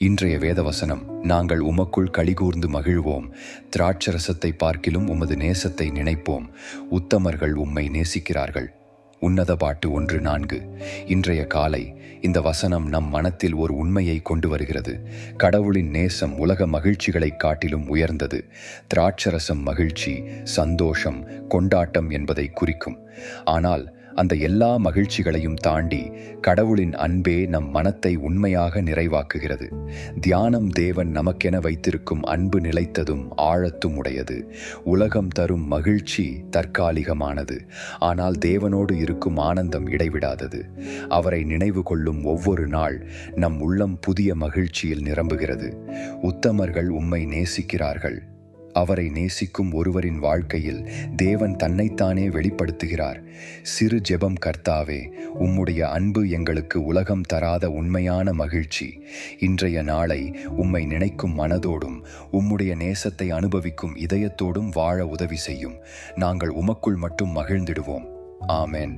இன்றைய வேதவசனம், நாங்கள் உமக்குள் களிகூர்ந்து மகிழ்வோம், திராட்சரசத்தை பார்க்கிலும் உமது நேசத்தை நினைப்போம், உத்தமர்கள் உம்மை நேசிக்கிறார்கள். உன்னத பாட்டு 1:4. இன்றைய காலை இந்த வசனம் நம் மனத்தில் ஒரு உண்மையை கொண்டு வருகிறது. கடவுளின் நேசம் உலக மகிழ்ச்சிகளைக் காட்டிலும் உயர்ந்தது. திராட்சரசம் மகிழ்ச்சி, சந்தோஷம், கொண்டாட்டம் என்பதை குறிக்கும். ஆனால் அந்த எல்லா மகிழ்ச்சிகளையும் தாண்டி கடவுளின் அன்பே நம் மனத்தை உண்மையாக நிறைவாக்குகிறது. தியானம், தேவன் நமக்கென வைத்திருக்கும் அன்பு நிலைத்ததும் ஆழத்தும் உடையது. உலகம் தரும் மகிழ்ச்சி தற்காலிகமானது, ஆனால் தேவனோடு இருக்கும் ஆனந்தம் இடைவிடாதது. அவரை நினைவு கொள்ளும் ஒவ்வொரு நாள் நம் உள்ளம் புதிய மகிழ்ச்சியில் நிரம்புகிறது. உத்தமர்கள் உம்மை நேசிக்கிறார்கள். அவரை நேசிக்கும் ஒருவரின் வாழ்க்கையில் தேவன் தன்னைத்தானே வெளிப்படுத்துகிறார். சிறு ஜெபம்: கர்த்தாவே, உம்முடைய அன்பு எங்களுக்கு உலகம் தராத உண்மையான மகிழ்ச்சி. இன்றைய நாளை உம்மை நினைக்கும் மனதோடும் உம்முடைய நேசத்தை அனுபவிக்கும் இதயத்தோடும் வாழ உதவி செய்யும். நாங்கள் உமக்குள் மட்டும் மகிழ்ந்திடுவோம். ஆமென்.